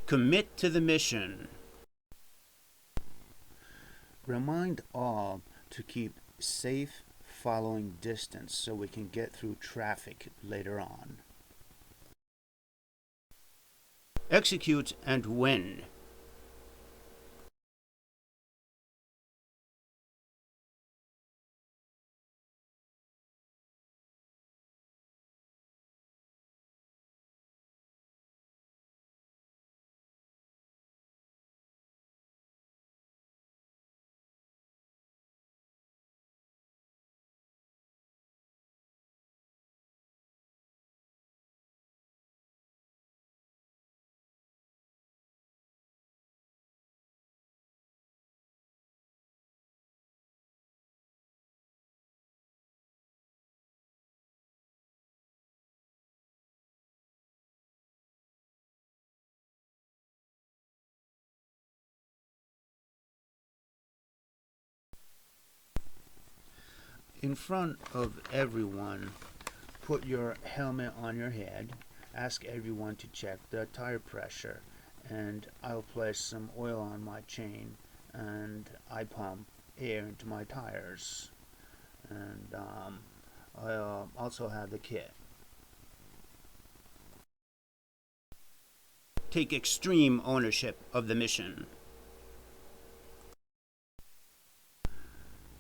Commit to the mission. Remind all to keep safe following distance so we can get through traffic later on. Execute and win. In front of everyone, put your helmet on your head. Ask everyone to check the tire pressure, and I'll place some oil on my chain, and I pump air into my tires, and I'll also have the kit. Take extreme ownership of the mission.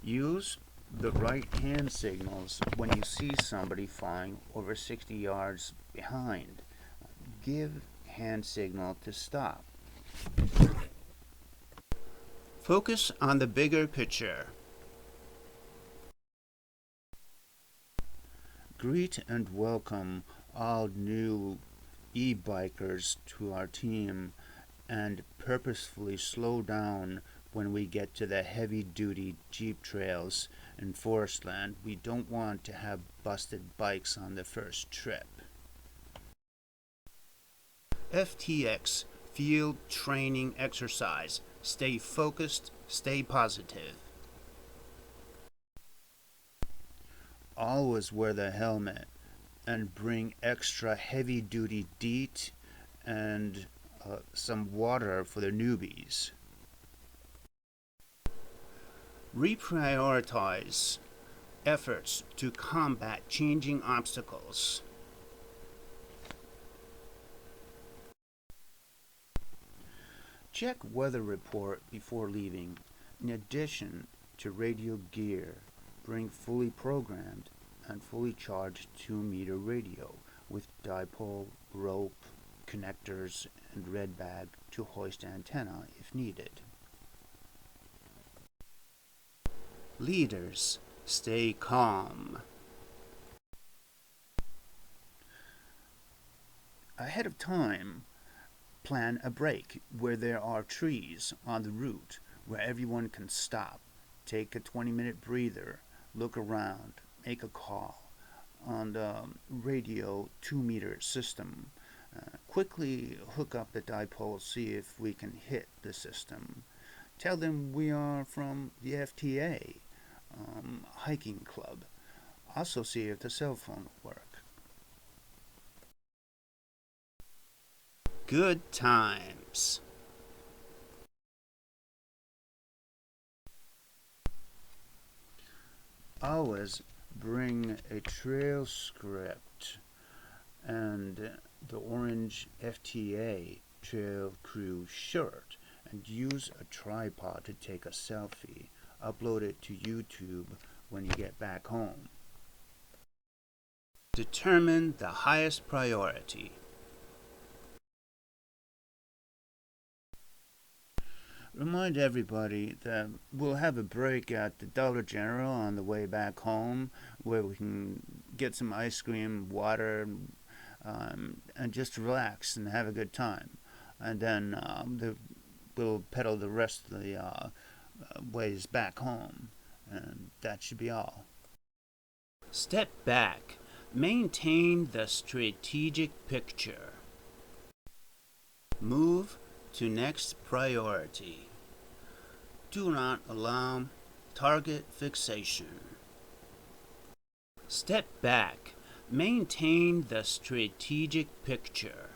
Use the right hand signals when you see somebody flying over 60 yards behind. Give hand signal to stop. Focus on the bigger picture. Greet and welcome all new e-bikers to our team, and purposefully slow down when we get to the heavy-duty jeep trails in forest land. We don't want to have busted bikes on the first trip. FTX Field Training Exercise. Stay focused, stay positive. Always wear the helmet and bring extra heavy-duty DEET and some water for the newbies. Reprioritize efforts to combat changing obstacles. Check weather report before leaving. In addition to radio gear, bring fully programmed and fully charged 2-meter radio with dipole, rope, connectors, and red bag to hoist antenna if needed. Leaders, stay calm. Ahead of time, plan a break where there are trees on the route where everyone can stop, take a 20-minute breather, look around, make a call on the radio 2-meter system. Quickly hook up the dipole, see if we can hit the system. Tell them we are from the FTA hiking club. Also see if the cell phone will work. Good times. Always bring a trail script and the orange FTA Trail Crew shirt, and use a tripod to take a selfie. Upload it to YouTube when you get back home. Determine the highest priority. Remind everybody that we'll have a break at the Dollar General on the way back home where we can get some ice cream, water, and just relax and have a good time. And then we'll pedal the rest of the ways back home, and that should be all. Step back. Maintain the strategic picture. Move to next priority. Do not allow target fixation. Step back. Maintain the strategic picture.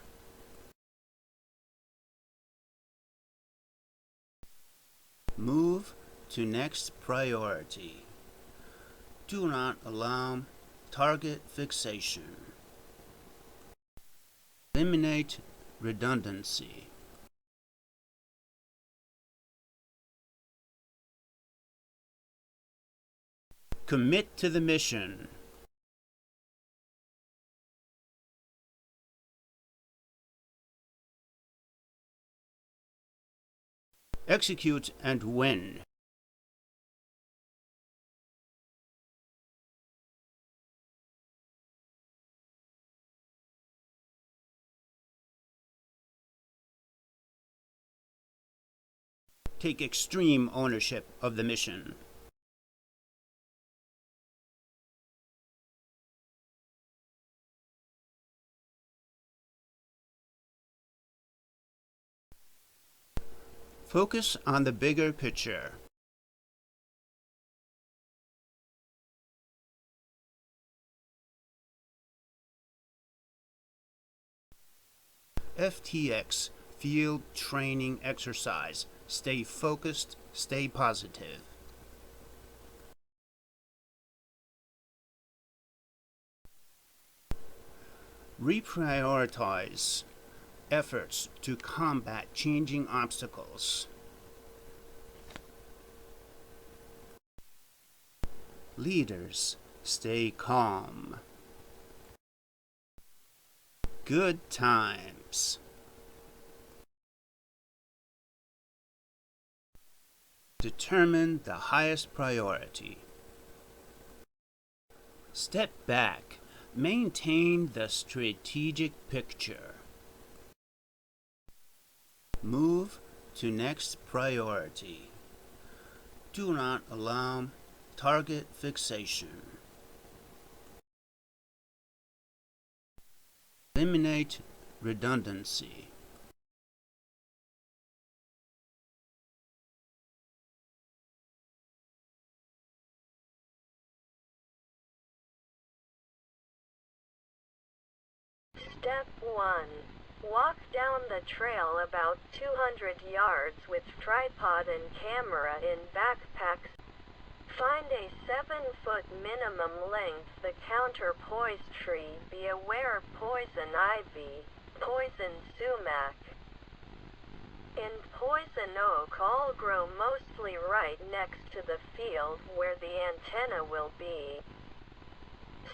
to next priority. Do not allow target fixation. Eliminate redundancy. Commit to the mission. Execute and win. Take extreme ownership of the mission. Focus on the bigger picture. FTX Field Training Exercise. Stay focused, stay positive. Reprioritize efforts to combat changing obstacles. Leaders, stay calm. Good times. Determine the highest priority. Step back. Maintain the strategic picture. Move to next priority. Do not allow target fixation. Eliminate redundancy. Step 1. Walk down the trail about 200 yards with tripod and camera in backpacks. Find a 7-foot minimum length the counterpoise tree. Be aware poison ivy, poison sumac, and poison oak all grow mostly right next to the field where the antenna will be.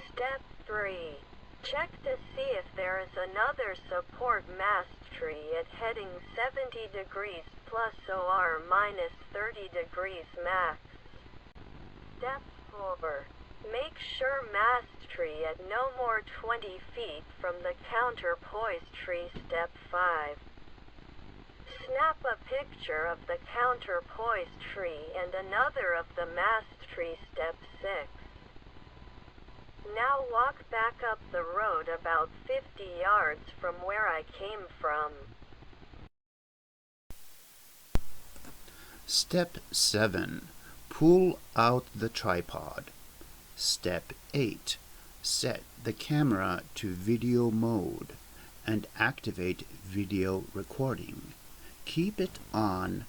Step 3. Check to see if there is another support mast tree at heading 70 degrees plus OR minus 30 degrees max. Step 4. Make sure mast tree at no more 20 feet from the counterpoise tree. Step 5. Snap a picture of the counterpoise tree and another of the mast tree. Step 6. Now walk back up the road about 50 yards from where I came from. Step 7. Pull out the tripod. Step 8. Set the camera to video mode and activate video recording. Keep it on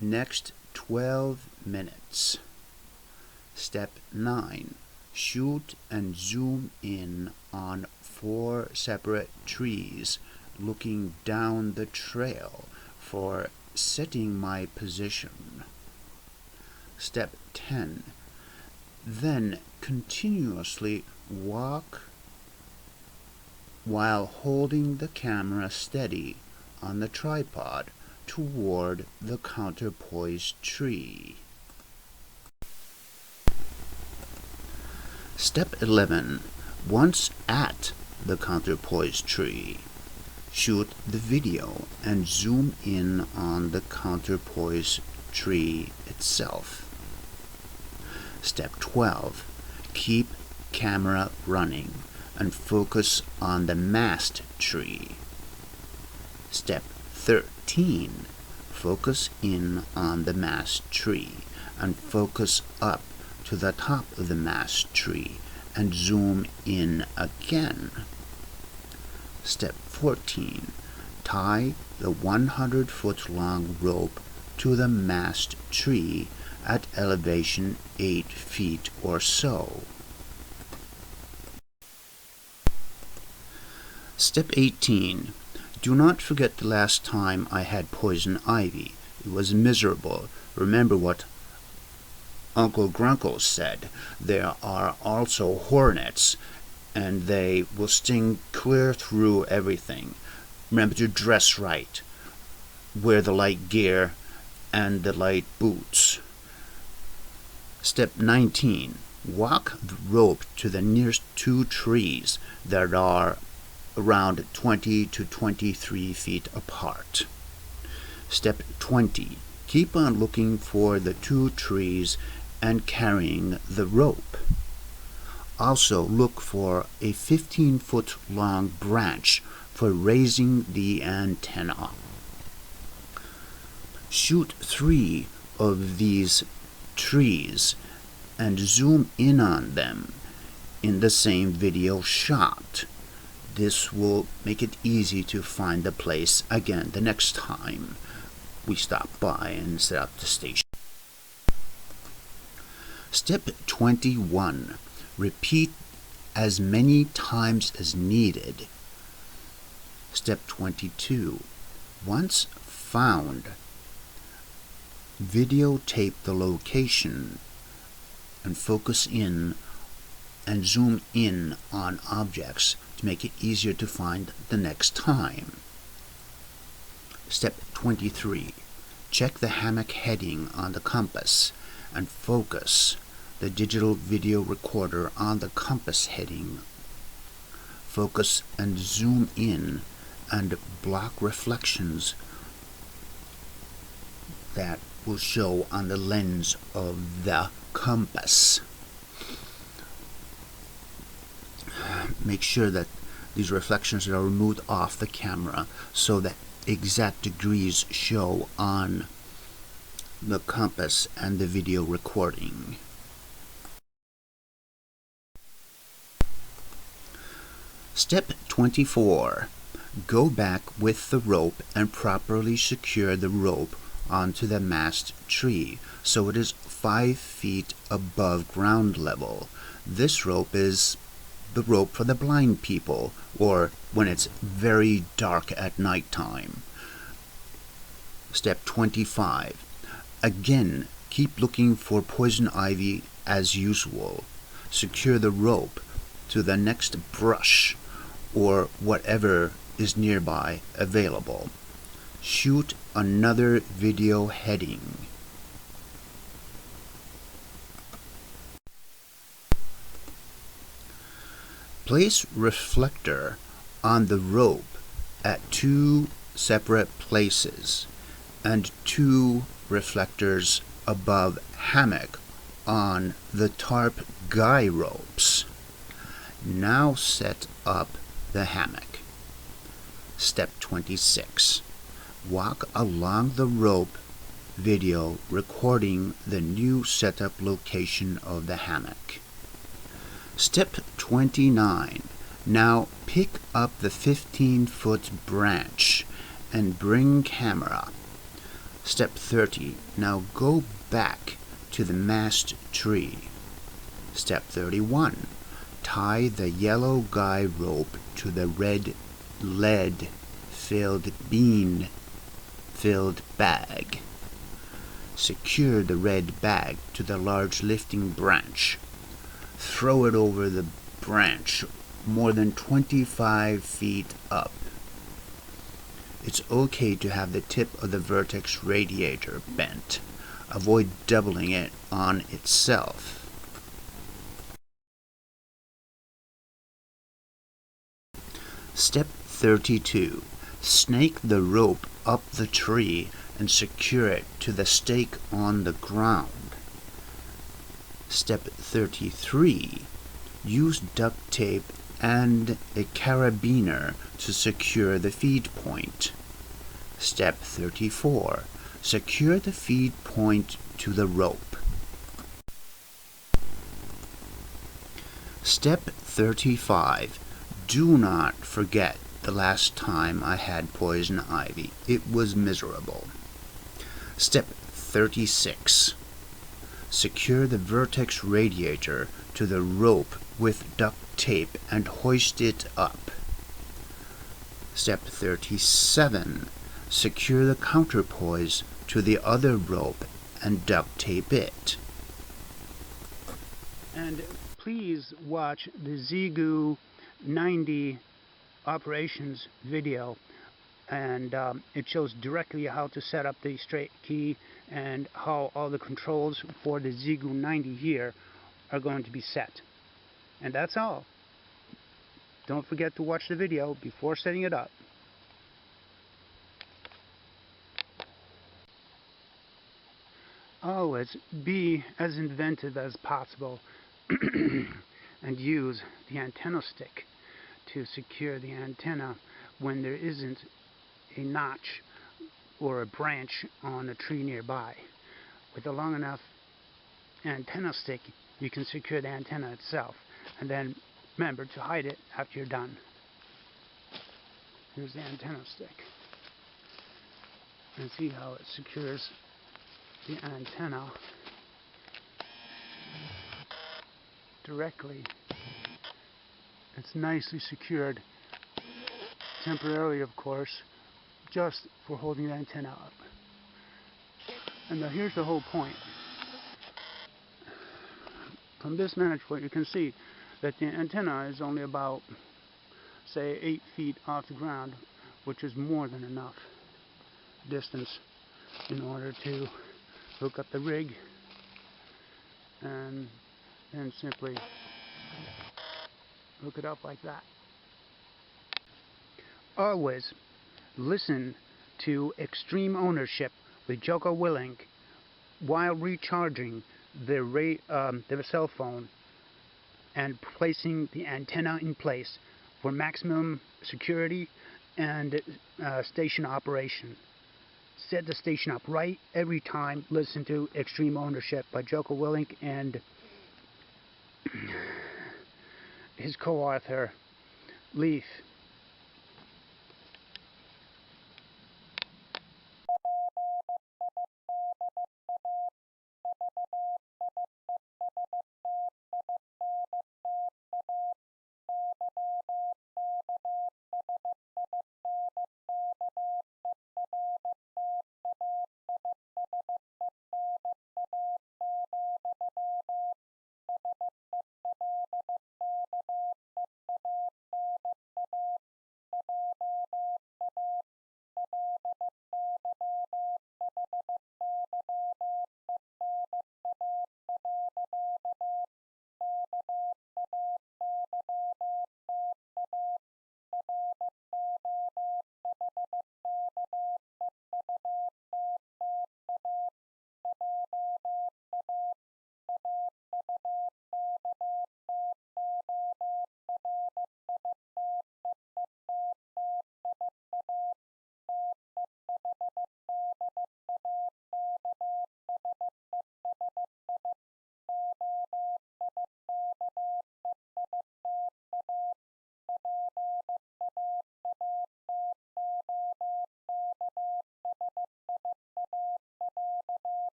next 12 minutes. Step 9. Shoot and zoom in on 4 separate trees looking down the trail for setting my position. Step 10. Then continuously walk while holding the camera steady on the tripod toward the counterpoise tree. Step 11. Once at the counterpoise tree, shoot the video and zoom in on the counterpoise tree itself. Step 12. Keep camera running and focus on the mast tree. Step 13. Focus in on the mast tree and focus up to the top of the mast tree and zoom in again. Step 14. Tie the 100-foot long rope to the mast tree at elevation 8 feet or so. Step 18. Do not forget the last time I had poison ivy. It was miserable. Remember what Uncle Grunkle said. There are also hornets, and they will sting clear through everything. Remember to dress right. Wear the light gear and the light boots. Step 19. Walk the rope to the nearest 2 trees that are around 20 to 23 feet apart. Step 20. Keep on looking for the 2 trees and carrying the rope. Also look for a 15-foot long branch for raising the antenna. Shoot 3 of these trees and zoom in on them in the same video shot. This will make it easy to find the place again the next time we stop by and set up the station. Step 21. Repeat as many times as needed. Step 22. Once found, videotape the location and focus in and zoom in on objects to make it easier to find the next time. Step 23. Check the hammock heading on the compass and focus the digital video recorder on the compass heading. Focus and zoom in and block reflections that will show on the lens of the compass. Make sure that these reflections are removed off the camera so that exact degrees show on the compass and the video recording. Step 24. Go back with the rope and properly secure the rope onto the mast tree so it is 5 feet above ground level. This rope is the rope for the blind people, or when it's very dark at night time. Step 25. Again, keep looking for poison ivy as usual. Secure the rope to the next brush or whatever is nearby available. Shoot another video heading. Place reflector on the rope at 2 separate places and 2 reflectors above hammock on the tarp guy ropes. Now set up the hammock. Step 26. Walk along the rope video recording the new setup location of the hammock. Step 29. Now pick up the 15-foot branch and bring camera. Step 30. Now go back to the mast tree. Step 31. Tie the yellow guy rope to the red lead-filled bean-filled bag. Secure the red bag to the large lifting branch. Throw it over the branch more than 25 feet up. It's okay to have the tip of the vertex radiator bent. Avoid doubling it on itself. Step 32. Snake the rope up the tree and secure it to the stake on the ground. Step 33. Use duct tape and a carabiner to secure the feed point. Step 34. Secure the feed point to the rope. Step 35. Do not forget the last time I had poison ivy. It was miserable. Step 36. Secure the vertex radiator to the rope with duct tape and hoist it up. Step 37. Secure the counterpoise to the other rope and duct tape it. And please watch the ZGU 90 operations video, and it shows directly how to set up the straight key and how all the controls for the ZGU 90 here are going to be set. And that's all. Don't forget to watch the video before setting it up. Always be as inventive as possible and use the antenna stick to secure the antenna when there isn't a notch or a branch on a tree nearby. With a long enough antenna stick, you can secure the antenna itself, and then remember to hide it after you're done. Here's the antenna stick. And see how it secures the antenna directly. It's nicely secured, temporarily of course, just for holding the antenna up. And now here's the whole point. From this vantage point you can see that the antenna is only about, say, 8 feet off the ground, which is more than enough distance in order to hook up the rig and then simply hook it up like that. Always listen to Extreme Ownership with Joko Willink while recharging their cell phone and placing the antenna in place for maximum security and station operation. Set the station up right every time. Listen to Extreme Ownership by Joko Willink and his co-author Leaf.